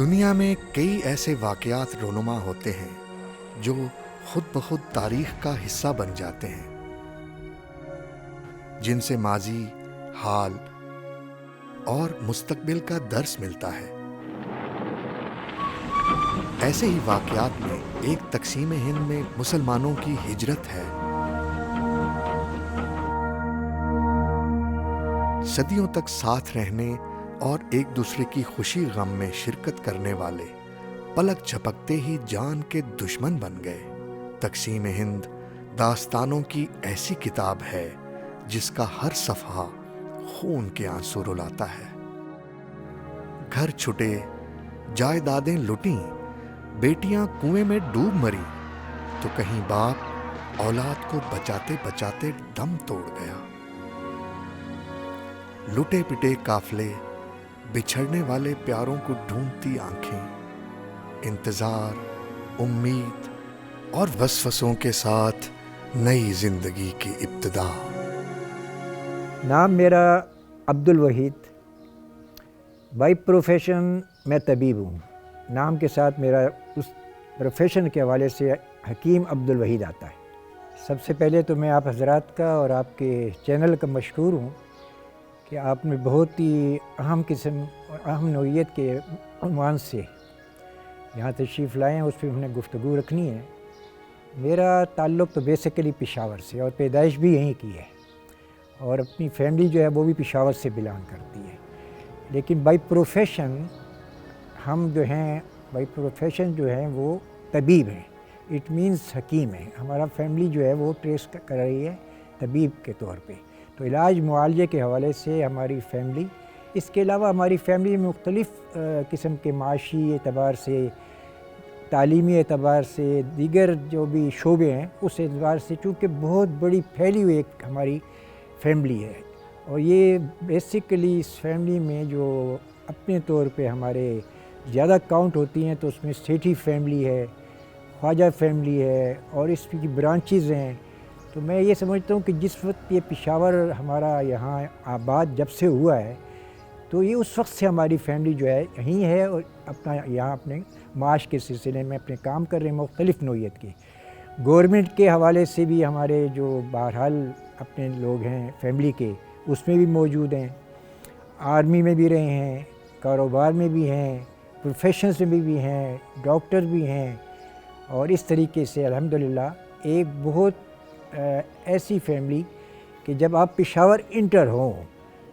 دنیا میں کئی ایسے واقعات رونما ہوتے ہیں جو خود بخود تاریخ کا حصہ بن جاتے ہیں، جن سے ماضی، حال اور مستقبل کا درس ملتا ہے۔ ایسے ہی واقعات میں ایک تقسیم ہند میں مسلمانوں کی ہجرت ہے۔ صدیوں تک ساتھ رہنے اور ایک دوسرے کی خوشی غم میں شرکت کرنے والے پلک جھپکتے ہی جان کے دشمن بن گئے۔ تقسیم ہند داستانوں کی ایسی کتاب ہے جس کا ہر صفحہ خون کے آنسو رلاتا ہے۔ گھر چھٹے، جائیدادیں لٹیں، بیٹیاں کنویں میں ڈوب مری، تو کہیں باپ اولاد کو بچاتے بچاتے دم توڑ گیا۔ لٹے پٹے قافلے، بچھڑنے والے پیاروں کو ڈھونڈتی آنکھیں، انتظار، امید اور وسوسوں کے ساتھ نئی زندگی کی ابتدا۔ نام میرا عبد الوحید، بائی پروفیشن میں طبیب ہوں۔ نام کے ساتھ میرا اس پروفیشن کے حوالے سے حکیم عبد الوحید آتا ہے۔ سب سے پہلے تو میں آپ حضرات کا اور آپ کے چینل کا مشکور ہوں کہ آپ نے بہت ہی اہم قسم اور اہم نوعیت کے عنوان سے یہاں تشریف لائے ہیں، اس پہ ہم نے گفتگو رکھنی ہے۔ میرا تعلق تو بیسیکلی پشاور سے اور پیدائش بھی یہیں کی ہے، اور اپنی فیملی جو ہے وہ بھی پشاور سے بلانگ کرتی ہے، لیکن بائی پروفیشن ہم جو ہیں جو ہیں وہ طبیب ہیں۔ اٹ مینس حکیم ہیں۔ ہمارا فیملی جو ہے وہ ٹریس کر رہی ہے طبیب کے طور پہ، تو علاج معالجے کے حوالے سے ہماری فیملی، اس کے علاوہ ہماری فیملی میں مختلف قسم کے معاشی اعتبار سے، تعلیمی اعتبار سے، دیگر جو بھی شعبے ہیں اس اعتبار سے، چونکہ بہت بڑی پھیلی ہوئی ایک ہماری فیملی ہے، اور یہ بیسیکلی اس فیملی میں جو اپنے طور پہ ہمارے زیادہ کاؤنٹ ہوتی ہیں تو اس میں سیٹھی فیملی ہے، خواجہ فیملی ہے، اور اس کی برانچز ہیں۔ تو میں یہ سمجھتا ہوں کہ جس وقت یہ پشاور ہمارا یہاں آباد جب سے ہوا ہے، تو یہ اس وقت سے ہماری فیملی جو ہے یہیں ہے، اور اپنا یہاں اپنے معاش کے سلسلے میں اپنے کام کر رہے ہیں مختلف نوعیت کے۔ گورنمنٹ کے حوالے سے بھی ہمارے جو بہرحال اپنے لوگ ہیں فیملی کے، اس میں بھی موجود ہیں، آرمی میں بھی رہے ہیں، کاروبار میں بھی ہیں، پروفیشنز میں بھی ہیں، ڈاکٹر بھی ہیں، اور اس طریقے سے الحمدللہ ایک بہت ایسی فیملی کہ جب آپ پشاور انٹر ہوں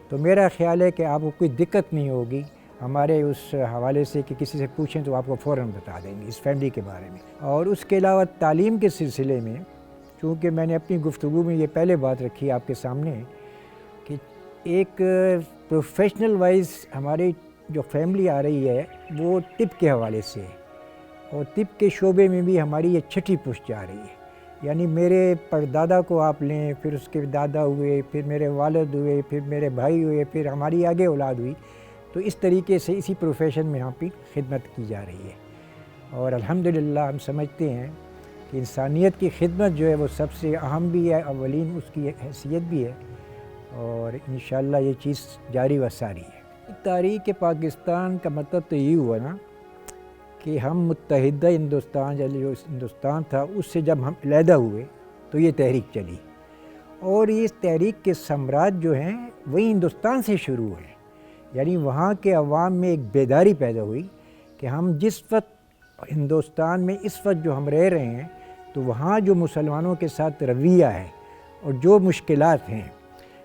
تو میرا خیال ہے کہ آپ کو کوئی دقت نہیں ہوگی ہمارے اس حوالے سے کہ کسی سے پوچھیں تو آپ کو فوراً بتا دیں گے اس فیملی کے بارے میں۔ اور اس کے علاوہ تعلیم کے سلسلے میں، چونکہ میں نے اپنی گفتگو میں یہ پہلے بات رکھی آپ کے سامنے کہ ایک پروفیشنل وائز ہماری جو فیملی آ رہی ہے وہ طب کے حوالے سے ہے، اور طب کے شعبے میں بھی ہماری یہ چھٹی پشت جا رہی ہے۔ یعنی میرے پردادا کو آپ لیں، پھر اس کے دادا ہوئے، پھر میرے والد ہوئے، پھر میرے بھائی ہوئے، پھر ہماری آگے اولاد ہوئی، تو اس طریقے سے اسی پروفیشن میں یہاں پہ خدمت کی جا رہی ہے۔ اور الحمدللہ ہم سمجھتے ہیں کہ انسانیت کی خدمت جو ہے وہ سب سے اہم بھی ہے، اولین اس کی حیثیت بھی ہے، اور انشاءاللہ یہ چیز جاری و ساری ہے۔ تاریخ پاکستان کا مطلب تو یہ ہوا نا کہ ہم متحدہ ہندوستان، جو ہندوستان تھا اس سے جب ہم علیحدہ ہوئے تو یہ تحریک چلی، اور اس تحریک کے ثمرات جو ہیں وہی ہندوستان سے شروع ہیں۔ یعنی وہاں کے عوام میں ایک بیداری پیدا ہوئی کہ ہم جس وقت ہندوستان میں اس وقت جو ہم رہ رہے ہیں تو وہاں جو مسلمانوں کے ساتھ رویہ ہے اور جو مشکلات ہیں،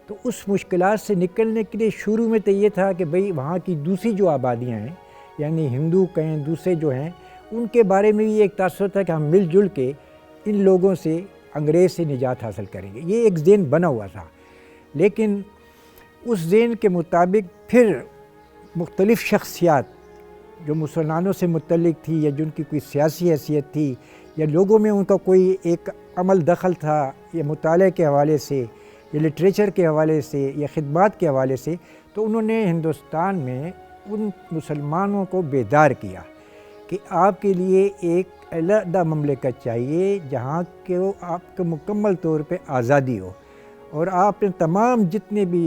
تو اس مشکلات سے نکلنے کے لیے شروع میں تو یہ تھا کہ بھئی وہاں کی دوسری جو آبادیاں ہیں، یعنی ہندو کہیں دوسرے جو ہیں، ان کے بارے میں بھی ایک تاثر تھا کہ ہم مل جل کے ان لوگوں سے، انگریز سے نجات حاصل کریں گے۔ یہ ایک ذہن بنا ہوا تھا، لیکن اس ذہن کے مطابق پھر مختلف شخصیات جو مسلمانوں سے متعلق تھی، یا جن کی کوئی سیاسی حیثیت تھی، یا لوگوں میں ان کا کوئی ایک عمل دخل تھا، یا مطالعے کے حوالے سے، یا لٹریچر کے حوالے سے، یا خدمات کے حوالے سے، تو انہوں نے ہندوستان میں ان مسلمانوں کو بیدار کیا کہ آپ کے لیے ایک علیحدہ مملکت چاہیے جہاں کہ آپ کو مکمل طور پہ آزادی ہو، اور آپ نے تمام جتنے بھی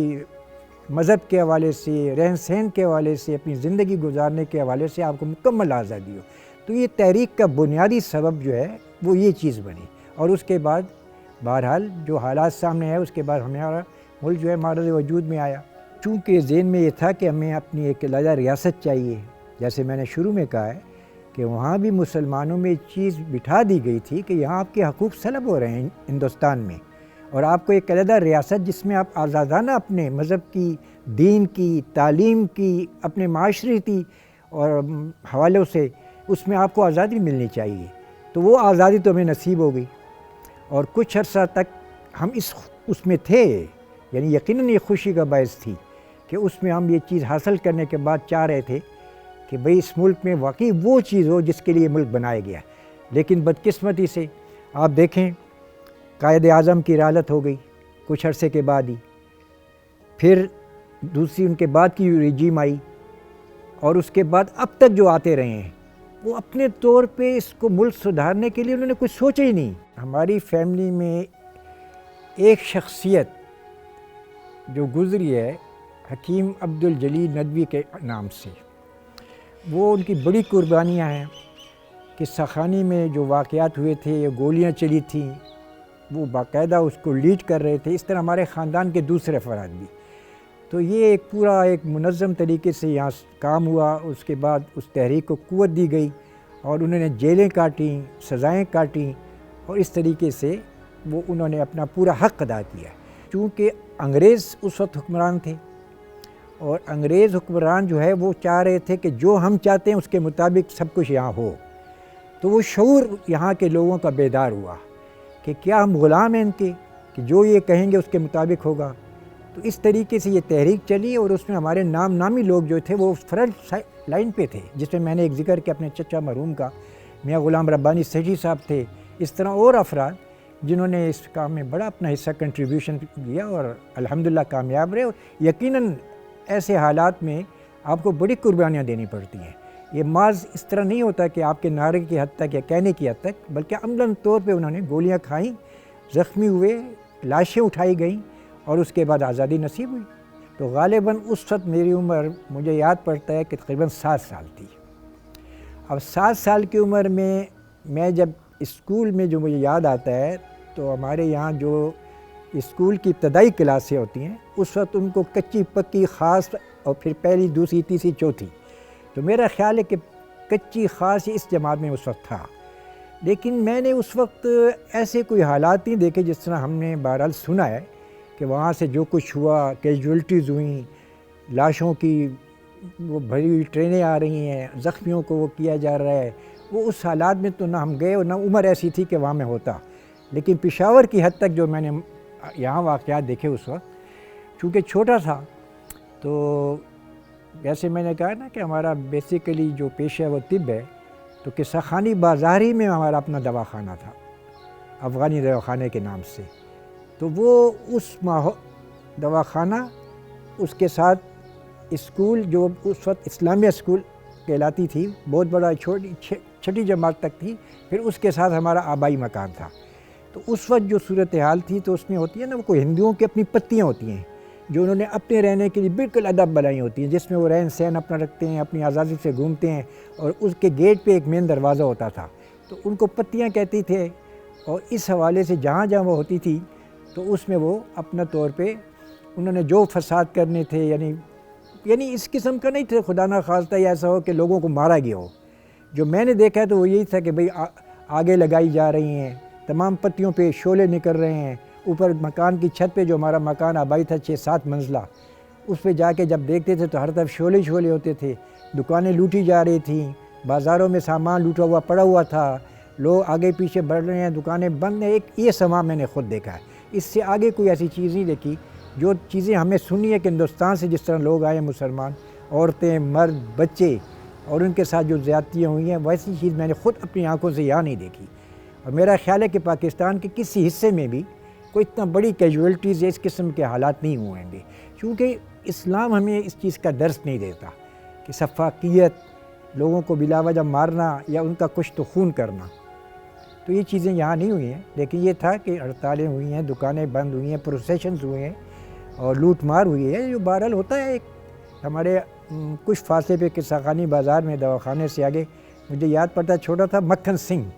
مذہب کے حوالے سے، رہن سہن کے حوالے سے، اپنی زندگی گزارنے کے حوالے سے آپ کو مکمل آزادی ہو۔ تو یہ تحریک کا بنیادی سبب جو ہے وہ یہ چیز بنی، اور اس کے بعد بہرحال جو حالات سامنے آئے اس کے بعد ہمارا ملک جو ہے معرض وجود میں آیا۔ چونکہ ذہن میں یہ تھا کہ ہمیں اپنی ایک علیحدہ ریاست چاہیے، جیسے میں نے شروع میں کہا ہے کہ وہاں بھی مسلمانوں میں ایک چیز بٹھا دی گئی تھی کہ یہاں آپ کے حقوق سلب ہو رہے ہیں ہندوستان میں، اور آپ کو ایک علیحدہ ریاست جس میں آپ آزادانہ اپنے مذہب کی، دین کی، تعلیم کی، اپنے معاشرتی اور حوالوں سے اس میں آپ کو آزادی ملنی چاہیے۔ تو وہ آزادی تو ہمیں نصیب ہو گئی، اور کچھ عرصہ تک ہم اس میں تھے، یعنی یقیناً یہ خوشی کا باعث تھی کہ اس میں ہم یہ چیز حاصل کرنے کے بعد چاہ رہے تھے کہ بھئی اس ملک میں واقعی وہ چیز ہو جس کے لیے ملک بنایا گیا۔ لیکن بدقسمتی سے آپ دیکھیں قائد اعظم کی رحلت ہو گئی کچھ عرصے کے بعد ہی، پھر دوسری ان کے بعد کی رجیم آئی، اور اس کے بعد اب تک جو آتے رہے ہیں وہ اپنے طور پہ اس کو ملک سدھارنے کے لیے انہوں نے کچھ سوچا ہی نہیں۔ ہماری فیملی میں ایک شخصیت جو گزری ہے حکیم عبدالجلیل ندوی کے نام سے، وہ ان کی بڑی قربانیاں ہیں کہ سخانی میں جو واقعات ہوئے تھے، گولیاں چلی تھیں، وہ باقاعدہ اس کو لیڈ کر رہے تھے، اس طرح ہمارے خاندان کے دوسرے افراد بھی۔ تو یہ ایک پورا ایک منظم طریقے سے یہاں کام ہوا، اس کے بعد اس تحریک کو قوت دی گئی اور انہوں نے جیلیں کاٹیں، سزائیں کاٹیں، اور اس طریقے سے وہ انہوں نے اپنا پورا حق ادا کیا۔ چونکہ انگریز اس وقت حکمران تھے، اور انگریز حکمران جو ہے وہ چاہ رہے تھے کہ جو ہم چاہتے ہیں اس کے مطابق سب کچھ یہاں ہو، تو وہ شعور یہاں کے لوگوں کا بیدار ہوا کہ کیا ہم غلام ہیں ان کے کہ جو یہ کہیں گے اس کے مطابق ہوگا۔ تو اس طریقے سے یہ تحریک چلی، اور اس میں ہمارے نامی لوگ جو تھے وہ فرنٹ لائن پہ تھے، جس میں نے ایک ذکر کیا اپنے چچا مرحوم کا، میاں غلام ربانی سیٹھی صاحب تھے، اس طرح اور افراد جنہوں نے اس کام میں بڑا اپنا حصہ کنٹریبیوشن دیا اور الحمدللہ کامیاب رہے۔ یقیناً ایسے حالات میں آپ کو بڑی قربانیاں دینی پڑتی ہیں، یہ محض اس طرح نہیں ہوتا کہ آپ کے نعرے کی حد تک یا کہنے کی حد تک، بلکہ عملاً طور پہ انہوں نے گولیاں کھائیں، زخمی ہوئے، لاشیں اٹھائی گئیں، اور اس کے بعد آزادی نصیب ہوئی۔ تو غالباً اس وقت میری عمر مجھے یاد پڑتا ہے کہ تقریباً 7 سال تھی۔ اب 7 سال کی عمر میں جب اسکول میں جو مجھے یاد آتا ہے، تو ہمارے یہاں جو اسکول کی ابتدائی کلاسیں ہوتی ہیں اس وقت ان کو کچی پکی خاص اور پھر پہلی دوسری تیسری چوتھی، تو میرا خیال ہے کہ کچی خاص اس جماعت میں اس وقت تھا۔ لیکن میں نے اس وقت ایسے کوئی حالات نہیں دیکھے جس طرح ہم نے بہرحال سنا ہے کہ وہاں سے جو کچھ ہوا، کیجولٹیز ہوئیں، لاشوں کی وہ بھری ہوئی ٹرینیں آ رہی ہیں، زخمیوں کو وہ کیا جا رہا ہے، وہ اس حالات میں تو نہ ہم گئے اور نہ عمر ایسی تھی کہ وہاں میں ہوتا۔ لیکن پشاور کی حد تک جو میں نے یہاں واقعات دیکھے اس وقت، چونکہ چھوٹا تھا، تو جیسے میں نے کہا نا کہ ہمارا بیسیکلی جو پیشہ وہ طب ہے، تو قصہ خانی بازار ہی میں ہمارا اپنا دواخانہ تھا، افغانی دواخانے کے نام سے۔ تو وہ اس دواخانہ، اس کے ساتھ اسکول جو اس وقت اسلامیہ اسکول کہلاتی تھی، بہت بڑا، چھٹی جماعت تک تھی، پھر اس کے ساتھ ہمارا آبائی مکان تھا۔ تو اس وقت جو صورتحال تھی تو اس میں ہوتی ہے نا، وہ کوئی ہندوؤں کی اپنی پتیاں ہوتی ہیں جو انہوں نے اپنے رہنے کے لیے بالکل ادب بنائی ہوتی ہیں، جس میں وہ رہن سہن اپنا رکھتے ہیں، اپنی آزادی سے گھومتے ہیں، اور اس کے گیٹ پہ ایک مین دروازہ ہوتا تھا، تو ان کو پتیاں کہتی تھے، اور اس حوالے سے جہاں جہاں وہ ہوتی تھی تو اس میں وہ اپنا طور پہ انہوں نے جو فساد کرنے تھے، یعنی اس قسم کا نہیں تھے خدا نہ خواستہ یا ایسا ہو کہ لوگوں کو مارا گیا ہو۔ جو میں نے دیکھا ہے تو وہ یہی تھا کہ بھئی آگے لگائی جا رہی ہیں، تمام پتیوں پہ شعلے نکل رہے ہیں، اوپر مکان کی چھت پہ جو ہمارا مکان آبائی تھا 6-7 منزلہ، اس پہ جا کے جب دیکھتے تھے تو ہر طرف شعلے ہوتے تھے، دکانیں لوٹی جا رہی تھیں، بازاروں میں سامان لوٹا ہوا پڑا ہوا تھا، لوگ آگے پیچھے بڑھ رہے ہیں، دکانیں بند ہیں، یہ سما میں نے خود دیکھا ہے۔ اس سے آگے کوئی ایسی چیز نہیں دیکھی جو چیزیں ہمیں سنی ہے کہ ہندوستان سے جس طرح لوگ آئے ہیں، مسلمان عورتیں، مرد، بچے، اور ان کے ساتھ جو زیادتیاں ہوئی ہیں، ویسی چیز میں نے خود اپنی آنکھوں سے یہاں نہیں دیکھی۔ اور میرا خیال ہے کہ پاکستان کے کسی حصے میں بھی کوئی اتنا بڑی کیجولٹیز یا اس قسم کے حالات نہیں ہوئے ہیں گے، کیونکہ اسلام ہمیں اس چیز کا درس نہیں دیتا کہ سفاکیت، لوگوں کو بلا وجہ مارنا یا ان کا کچھ تو خون کرنا، تو یہ چیزیں یہاں نہیں ہوئی ہیں۔ لیکن یہ تھا کہ ہڑتالیں ہوئی ہیں، دکانیں بند ہوئی ہیں، پروسیشنز ہوئے ہیں، اور لوٹ مار ہوئی ہے، جو بہرحال ہوتا ہے۔ ایک ہمارے کچھ فاصلے پہ قصہ خانی بازار میں دواخانے سے آگے مجھے یاد پڑتا ہے، چھوٹا تھا مکھن سنگھ،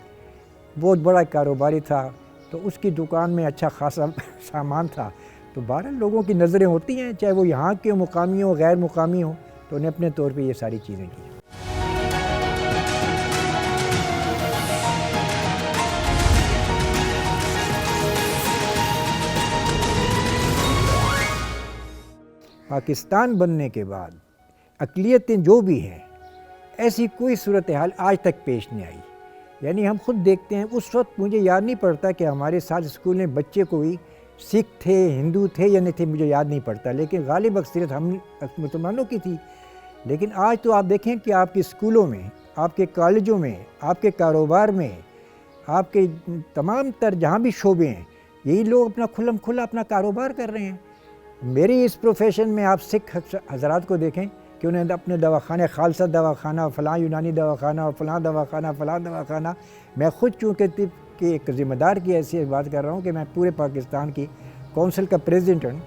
بہت بڑا کاروباری تھا، تو اس کی دکان میں اچھا خاصا سامان تھا۔ تو بہرحال لوگوں کی نظریں ہوتی ہیں، چاہے وہ یہاں کے مقامی ہوں غیر مقامی ہوں، تو انہیں اپنے طور پہ یہ ساری چیزیں کی۔ پاکستان بننے کے بعد اقلیتیں جو بھی ہیں، ایسی کوئی صورتحال آج تک پیش نہیں آئی۔ یعنی ہم خود دیکھتے ہیں، اس وقت مجھے یاد نہیں پڑتا کہ ہمارے ساتھ اسکول میں بچے کوئی سکھ تھے، ہندو تھے یا نہیں تھے، مجھے یاد نہیں پڑتا، لیکن غالب اکثریت ہم مسلمانوں کی تھی۔ لیکن آج تو آپ دیکھیں کہ آپ کے اسکولوں میں، آپ کے کالجوں میں، آپ کے کاروبار میں، آپ کے تمام تر جہاں بھی شعبے ہیں، یہی لوگ اپنا کھلم کھلا اپنا کاروبار کر رہے ہیں۔ میری اس پروفیشن میں آپ سکھ حضرات کو دیکھیں کہ انہیں اپنے دواخانے، خالصہ دواخانہ، فلاں یونانی دواخانہ، فلاں دواخانہ، فلاں دواخانہ۔ میں خود چونکہ طب کے ایک ذمہ دار کی حیثیت بات کر رہا ہوں کہ میں پورے پاکستان کی کونسل کا پریزیڈنٹ ہوں،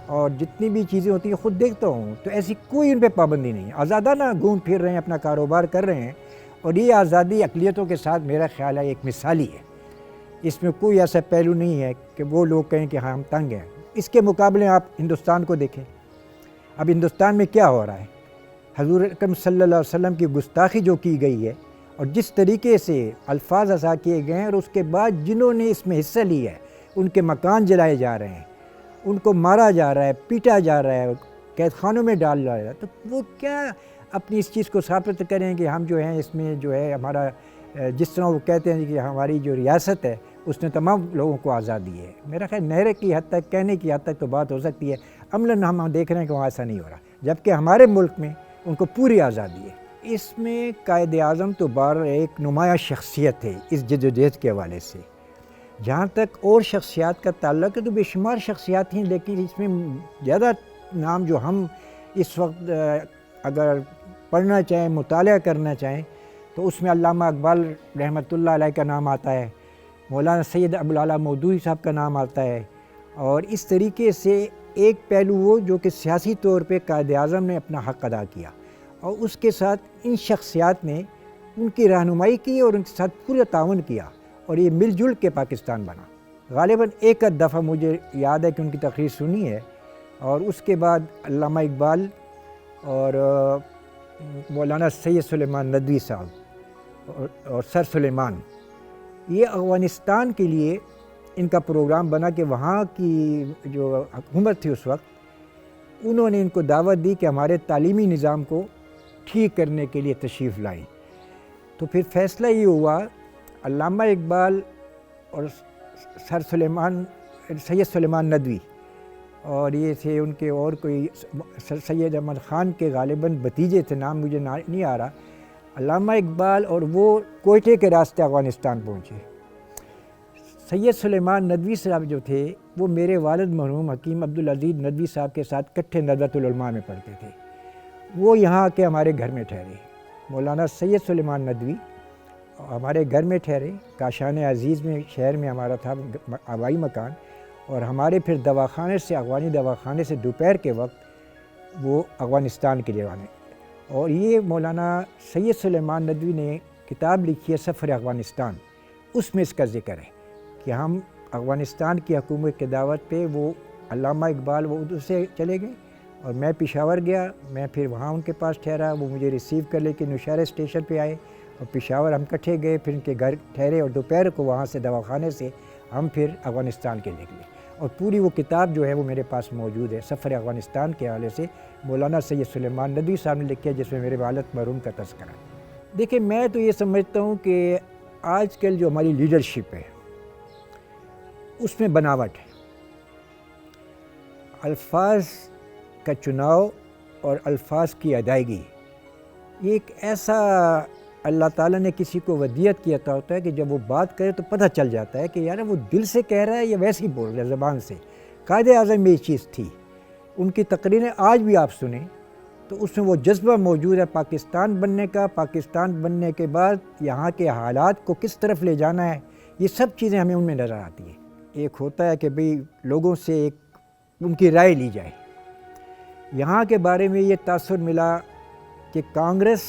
اور جتنی بھی چیزیں ہوتی ہیں خود دیکھتا ہوں، تو ایسی کوئی ان پہ پابندی نہیں ہے، آزادانہ گھوم پھر رہے ہیں، اپنا کاروبار کر رہے ہیں۔ اور یہ آزادی اقلیتوں کے ساتھ میرا خیال ہے ایک مثالی ہے، اس میں کوئی ایسا پہلو نہیں ہے کہ وہ لوگ کہیں کہ ہاں ہم تنگ ہیں۔ اس کے مقابلے آپ ہندوستان کو دیکھیں، اب ہندوستان میں کیا ہو رہا ہے، حضور اکرم صلی اللہ علیہ وسلم کی گستاخی جو کی گئی ہے، اور جس طریقے سے الفاظ ادا کیے گئے ہیں، اور اس کے بعد جنہوں نے اس میں حصہ لیا ہے ان کے مکان جلائے جا رہے ہیں، ان کو مارا جا رہا ہے، پیٹا جا رہا ہے، قید خانوں میں ڈال جا رہا ہے، تو وہ کیا اپنی اس چیز کو ثابت کریں کہ ہم جو ہیں اس میں جو ہے ہمارا، جس طرح وہ کہتے ہیں کہ ہماری جو ریاست ہے اس نے تمام لوگوں کو آزادی دی ہے۔ میرا خیال نعرے کی حد تک، کہنے کی حد تک تو بات ہو سکتی ہے، عملاً ہم دیکھ رہے ہیں کہ وہاں ایسا نہیں ہو رہا، جبکہ ہمارے ملک میں ان کو پوری آزادی ہے۔ اس میں قائد اعظم تو ایک نمایاں شخصیت ہے اس جدوجہد کے حوالے سے۔ جہاں تک اور شخصیات کا تعلق ہے تو بے شمار شخصیات ہیں، لیکن اس میں زیادہ نام جو ہم اس وقت اگر پڑھنا چاہیں، مطالعہ کرنا چاہیں، تو اس میں علامہ اقبال رحمۃ اللہ علیہ کا نام آتا ہے، مولانا سید ابوالعلا مودودی صاحب کا نام آتا ہے، اور اس طریقے سے ایک پہلو وہ جو کہ سیاسی طور پہ قائد اعظم نے اپنا حق ادا کیا، اور اس کے ساتھ ان شخصیات نے ان کی رہنمائی کی اور ان کے ساتھ پورا تعاون کیا، اور یہ مل جل کے پاکستان بنا۔ غالباً ایک دفعہ مجھے یاد ہے کہ ان کی تقریر سنی ہے، اور اس کے بعد علامہ اقبال اور مولانا سید سلیمان ندوی صاحب اور سر سلیمان، یہ افغانستان کے لیے ان کا پروگرام بنا کہ وہاں کی جو حکومت تھی اس وقت، انہوں نے ان کو دعوت دی کہ ہمارے تعلیمی نظام کو ٹھیک کرنے کے لیے تشریف لائیں۔ تو پھر فیصلہ یہ ہوا، علامہ اقبال اور سید سلیمان ندوی، اور یہ تھے ان کے اور کوئی سید احمد خان کے غالباً بھتیجے تھے، نام مجھے نہیں آ رہا، علامہ اقبال اور وہ کوئٹے کے راستے افغانستان پہنچے۔ سید سلیمان ندوی صاحب جو تھے وہ میرے والد مرحوم حکیم عبدالعزیز ندوی صاحب کے ساتھ اکٹھے ندوۃ العلماء میں پڑھتے تھے، وہ یہاں آ کے ہمارے گھر میں ٹھہرے۔ مولانا سید سلیمان ندوی ہمارے گھر میں ٹھہرے، کاشان عزیز میں شہر میں ہمارا تھا آبائی مکان، اور ہمارے پھر دواخانے سے، افغانی دواخانے سے دوپہر کے وقت وہ افغانستان کے لیے آنے۔ اور یہ مولانا سید سلیمان ندوی نے کتاب لکھی ہے سفر افغانستان، اس میں اس کا ذکر ہے کہ ہم افغانستان کی حکومت کی دعوت پہ، وہ علامہ اقبال وہ ادھر سے چلے گئے اور میں پشاور گیا، میں پھر وہاں ان کے پاس ٹھہرا، وہ مجھے ریسیو کر لے کے نوشہرہ اسٹیشن پہ آئے، اور پشاور ہم کٹھے گئے، پھر ان کے گھر ٹھہرے، اور دوپہر کو وہاں سے دواخانے سے ہم پھر افغانستان کے نکلے۔ اور پوری وہ کتاب جو ہے وہ میرے پاس موجود ہے، سفر افغانستان کے حوالے سے مولانا سید سلیمان ندوی صاحب نے لکھی ہے، جس میں میرے والد مرحوم کا تذکرہ ہے۔ دیکھیں، میں تو یہ سمجھتا ہوں کہ آج کل جو ہماری لیڈرشپ ہے اس میں بناوٹ ہے، الفاظ کا چناؤ اور الفاظ کی ادائیگی، یہ ایک ایسا اللہ تعالیٰ نے کسی کو ودیت کیا ہوتا ہے کہ جب وہ بات کرے تو پتہ چل جاتا ہے کہ یار وہ دل سے کہہ رہا ہے یا ویسے ہی بول رہا ہے زبان سے۔ قائد اعظم میں یہ چیز تھی، ان کی تقریریں آج بھی آپ سنیں تو اس میں وہ جذبہ موجود ہے پاکستان بننے کا، پاکستان بننے کے بعد یہاں کے حالات کو کس طرف لے جانا ہے، یہ سب چیزیں ہمیں ان میں نظر آتی ہیں۔ ایک ہوتا ہے کہ بھئی لوگوں سے ایک ان کی رائے لی جائے۔ یہاں کے بارے میں یہ تاثر ملا کہ کانگریس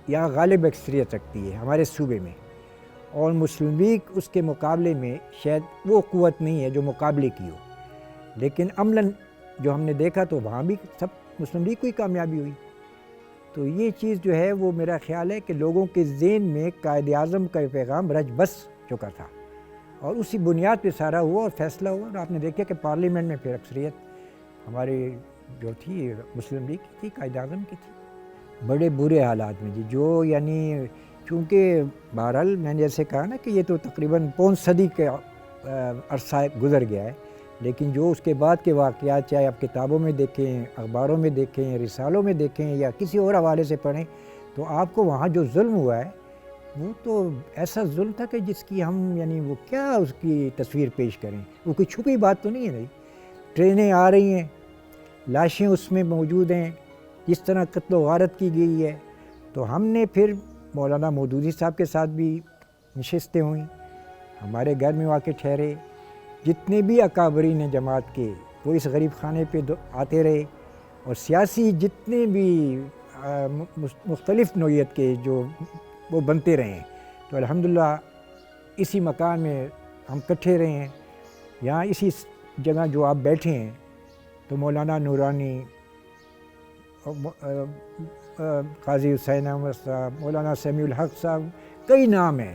یہاں غالب اکثریت رکھتی ہے ہمارے صوبے میں، اور مسلم لیگ اس کے مقابلے میں شاید وہ قوت نہیں ہے جو مقابلے کی ہو، لیکن عملاً جو ہم نے دیکھا تو وہاں بھی سب مسلم لیگ کو ہی کامیابی ہوئی۔ تو یہ چیز جو ہے وہ میرا خیال ہے کہ لوگوں کے ذہن میں قائد اعظم کا پیغام رچ بس چکا تھا، اور اسی بنیاد پہ سارا ہوا اور فیصلہ ہوا، اور آپ نے دیکھا کہ پارلیمنٹ میں پھر اکثریت ہمارے جو تھی مسلم لیگ کی تھی، قائد اعظم کی تھی۔ بڑے برے حالات میں جی، جو یعنی چونکہ بہرحال میں نے جیسے کہا نا کہ یہ تو تقریباً پون صدی کا عرصہ گزر گیا ہے، لیکن جو اس کے بعد کے واقعات چاہے آپ کتابوں میں دیکھیں، اخباروں میں دیکھیں، رسالوں میں دیکھیں یا کسی اور حوالے سے پڑھیں، تو آپ کو وہاں جو ظلم ہوا ہے وہ تو ایسا ظلم تھا کہ جس کی ہم یعنی وہ کیا اس کی تصویر پیش کریں، وہ کوئی چھپی بات تو نہیں ہے۔ نہیں، ٹرینیں آ رہی ہیں، لاشیں اس میں موجود ہیں، جس طرح قتل و غارت کی گئی ہے۔ تو ہم نے پھر مولانا مودودی صاحب کے ساتھ بھی نشستیں ہوئیں، ہمارے گھر میں آ کے ٹھہرے، جتنے بھی اکابرین جماعت کے وہ اس غریب خانے پہ آتے رہے، اور سیاسی جتنے بھی مختلف نوعیت کے جو وہ بنتے رہے ہیں، تو الحمدللہ اسی مکان میں ہم کٹھے رہے ہیں۔ یہاں اسی جگہ جو آپ بیٹھے ہیں تو مولانا نورانی، قاضی حسین احمد صاحب، مولانا سمیع الحق صاحب، کئی نام ہیں،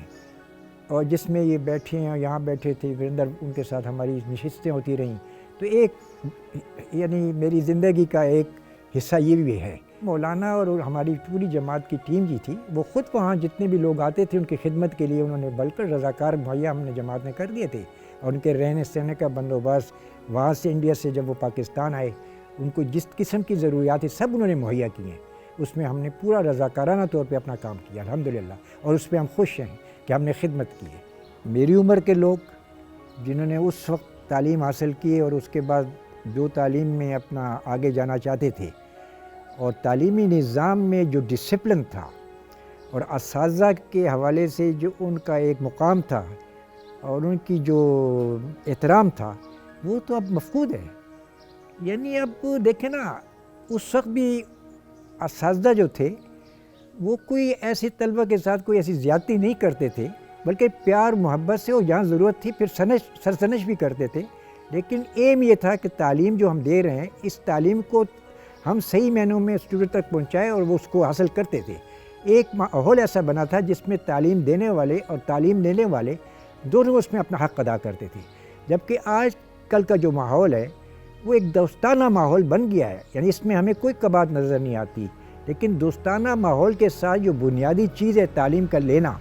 اور جس میں یہ بیٹھے ہیں، یہاں بیٹھے تھے، پھر اندر ان کے ساتھ ہماری نشستیں ہوتی رہیں۔ تو ایک یعنی میری زندگی کا ایک حصہ یہ بھی ہے۔ مولانا اور ہماری پوری جماعت کی ٹیم جی تھی، وہ خود وہاں جتنے بھی لوگ آتے تھے ان کی خدمت کے لیے انہوں نے بلکہ رضاکار مہیا ہم نے جماعت نے کر دیے تھے، اور ان کے رہنے سہنے کا بندوبست وہاں سے انڈیا سے جب وہ پاکستان آئے ان کو جس قسم کی ضروریات تھی سب انہوں نے مہیا کی ہیں۔ اس میں ہم نے پورا رضاکارانہ طور پہ اپنا کام کیا الحمدللہ، اور اس پہ ہم خوش ہیں کہ ہم نے خدمت کی ہے۔ میری عمر کے لوگ جنہوں نے اس وقت تعلیم حاصل کی اور اس کے بعد جو تعلیم میں اپنا آگے جانا چاہتے تھے، اور تعلیمی نظام میں جو ڈسپلن تھا اور اساتذہ کے حوالے سے جو ان کا ایک مقام تھا اور ان کی جو احترام تھا، وہ تو اب مفقود ہے۔ یعنی اب دیکھیں نا، اس وقت بھی اساتذہ جو تھے وہ کوئی ایسے طلبہ کے ساتھ کوئی ایسی زیادتی نہیں کرتے تھے، بلکہ پیار محبت سے، اور جہاں ضرورت تھی پھر سرزنش بھی کرتے تھے، لیکن ایم یہ تھا کہ تعلیم جو ہم دے رہے ہیں اس تعلیم کو ہم صحیح معنوں میں اسٹوڈنٹ تک پہنچائیں، اور وہ اس کو حاصل کرتے تھے۔ ایک ماحول ایسا بنا تھا جس میں تعلیم دینے والے اور تعلیم لینے والے دونوں اس میں اپنا حق ادا کرتے تھے، جبکہ آج کل کا جو ماحول ہے وہ ایک دوستانہ ماحول بن گیا ہے۔ یعنی اس میں ہمیں کوئی کباط نظر نہیں آتی، لیکن دوستانہ ماحول کے ساتھ جو بنیادی چیز ہے تعلیم کا لینا،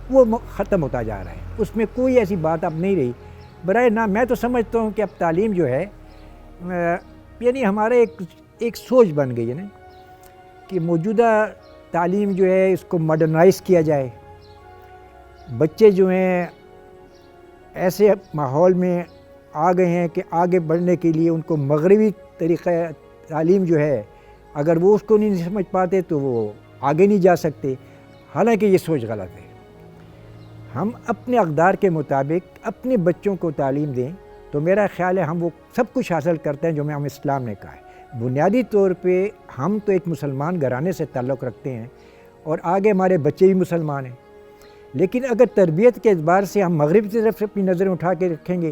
وہ ختم ہوتا جا رہا ہے۔ اس میں کوئی ایسی بات اب نہیں رہی۔ برائے نہ میں تو سمجھتا ہوں کہ اب تعلیم جو ہے یعنی ہمارے ایک سوچ بن گئی ہے نا کہ موجودہ تعلیم جو ہے اس کو ماڈرنائز کیا جائے۔ بچے جو ہیں ایسے ماحول میں آ گئے ہیں کہ آگے بڑھنے کے لیے ان کو مغربی طریقہ تعلیم جو ہے اگر وہ اس کو نہیں سمجھ پاتے تو وہ آگے نہیں جا سکتے، حالانکہ یہ سوچ غلط ہے۔ ہم اپنے اقدار کے مطابق اپنے بچوں کو تعلیم دیں تو میرا خیال ہے ہم وہ سب کچھ حاصل کرتے ہیں جو ہم اسلام نے کہا ہے۔ بنیادی طور پہ ہم تو ایک مسلمان گھرانے سے تعلق رکھتے ہیں، اور آگے ہمارے بچے بھی مسلمان ہیں، لیکن اگر تربیت کے اعتبار سے ہم مغرب کی طرف اپنی نظریں اٹھا کے رکھیں گے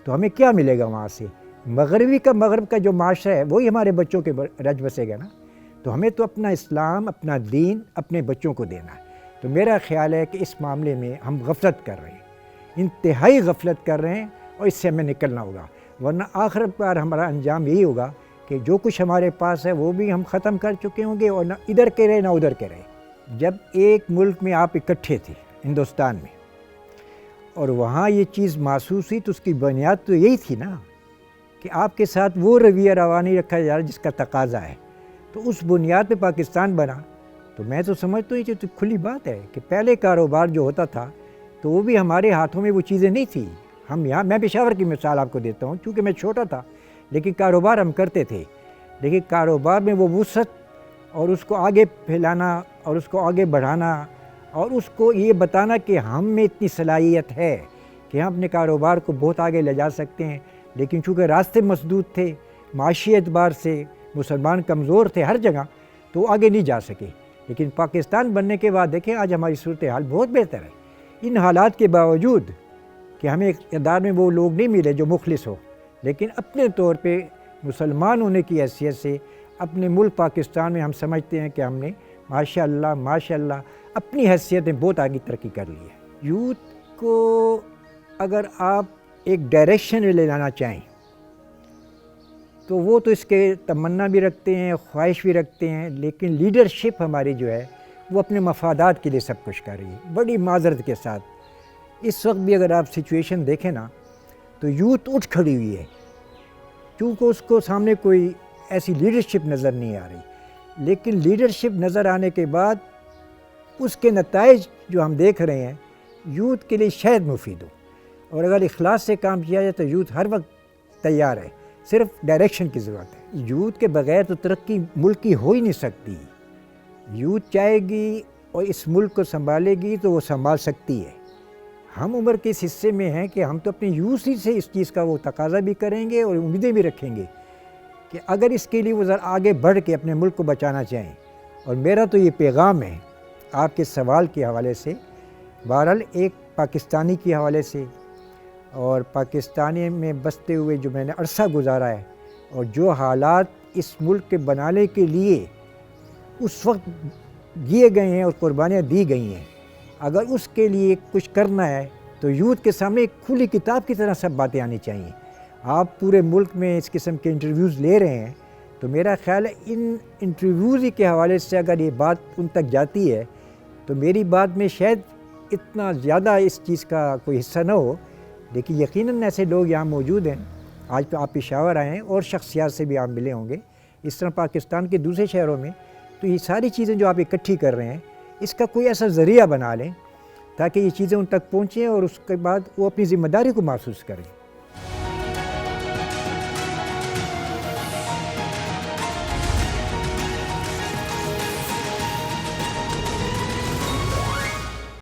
تو ہمیں کیا ملے گا وہاں سے؟ مغرب کا جو معاشرہ ہے وہی ہمارے بچوں کے رچ بسے گا نا۔ تو ہمیں تو اپنا اسلام، اپنا دین اپنے بچوں کو دینا ہے۔ تو میرا خیال ہے کہ اس معاملے میں ہم غفلت کر رہے ہیں، انتہائی غفلت کر رہے ہیں، اور اس سے ہمیں نکلنا ہوگا، ورنہ آخر پر ہمارا انجام یہی ہوگا کہ جو کچھ ہمارے پاس ہے وہ بھی ہم ختم کر چکے ہوں گے، اور نہ ادھر کے رہے نہ ادھر کے رہے۔ جب ایک ملک میں آپ اکٹھے تھے ہندوستان میں، اور وہاں یہ چیز محسوس ہوئی تو اس کی بنیاد تو یہی تھی نا کہ آپ کے ساتھ وہ رویہ روانی رکھا جا رہا جس کا تقاضا ہے۔ تو اس بنیاد پہ پاکستان بنا۔ تو میں تو سمجھتا ہوں یہ تو کھلی بات ہے کہ پہلے کاروبار جو ہوتا تھا تو وہ بھی ہمارے ہاتھوں میں وہ چیزیں نہیں تھیں۔ ہم یہاں، میں پشاور کی مثال آپ کو دیتا ہوں، چونکہ میں چھوٹا تھا لیکن کاروبار ہم کرتے تھے، لیکن کاروبار میں وہ وسعت اور اس کو آگے پھیلانا اور اس کو آگے بڑھانا اور اس کو یہ بتانا کہ ہم میں اتنی صلاحیت ہے کہ ہم اپنے کاروبار کو بہت آگے لے جا سکتے ہیں، لیکن چونکہ راستے مسدود تھے، معاشی اعتبار سے مسلمان کمزور تھے ہر جگہ، تو وہ آگے نہیں جا سکے۔ لیکن پاکستان بننے کے بعد دیکھیں آج ہماری صورتحال بہت بہتر ہے۔ ان حالات کے باوجود کہ ہمیں اقتدار میں وہ لوگ نہیں ملے جو مخلص ہو، لیکن اپنے طور پہ مسلمان ہونے کی حیثیت سے اپنے ملک پاکستان میں ہم سمجھتے ہیں کہ ہم نے ماشاءاللہ اپنی حیثیت میں بہت آگے ترقی کر لی ہے۔ یوتھ کو اگر آپ ایک ڈائریکشن میں لے جانا چاہیں تو وہ تو اس کے تمنا بھی رکھتے ہیں، خواہش بھی رکھتے ہیں، لیکن لیڈرشپ ہماری جو ہے وہ اپنے مفادات کے لیے سب کچھ کر رہی ہے۔ بڑی معذرت کے ساتھ اس وقت بھی اگر آپ سچویشن دیکھیں نا تو یوتھ اٹھ کھڑی ہوئی ہے، کیونکہ اس کو سامنے کوئی ایسی لیڈرشپ نظر نہیں آ رہی۔ لیکن لیڈرشپ نظر آنے کے بعد اس کے نتائج جو ہم دیکھ رہے ہیں یوتھ کے لیے شاید مفید ہو، اور اگر اخلاص سے کام کیا جائے تو یوتھ ہر وقت تیار ہے، صرف ڈائریکشن کی ضرورت ہے۔ یوتھ کے بغیر تو ترقی ملک کی ہو ہی نہیں سکتی۔ یوتھ چاہے گی اور اس ملک کو سنبھالے گی تو وہ سنبھال سکتی ہے۔ ہم عمر کے اس حصے میں ہیں کہ ہم تو اپنی یوتھ ہی سے اس چیز کا وہ تقاضا بھی کریں گے اور امیدیں بھی رکھیں گے کہ اگر اس کے لیے وہ ذرا آگے بڑھ کے اپنے ملک کو بچانا چاہیں۔ اور میرا تو یہ پیغام ہے آپ کے سوال کے حوالے سے، بہرحال ایک پاکستانی کے حوالے سے اور پاکستانی میں بستے ہوئے جو میں نے عرصہ گزارا ہے، اور جو حالات اس ملک کے بنانے کے لیے اس وقت دیے گئے ہیں اور قربانیاں دی گئی ہیں، اگر اس کے لیے کچھ کرنا ہے تو یوتھ کے سامنے ایک کھلی کتاب کی طرح سب باتیں آنی چاہیے۔ آپ پورے ملک میں اس قسم کے انٹرویوز لے رہے ہیں تو میرا خیال ہے ان انٹرویوز ہی کے حوالے سے اگر یہ بات ان تک جاتی ہے تو میری بات میں شاید اتنا زیادہ اس چیز کا کوئی حصہ نہ ہو، لیکن یقیناً ایسے لوگ یہاں موجود ہیں۔ آج تو آپ پشاور آئے ہیں اور شخصیات سے بھی آپ ملے ہوں گے، اس طرح پاکستان کے دوسرے شہروں میں، تو یہ ساری چیزیں جو آپ اکٹھی کر رہے ہیں اس کا کوئی ایسا ذریعہ بنا لیں تاکہ یہ چیزیں ان تک پہنچیں اور اس کے بعد وہ اپنی ذمہ داری کو محسوس کریں۔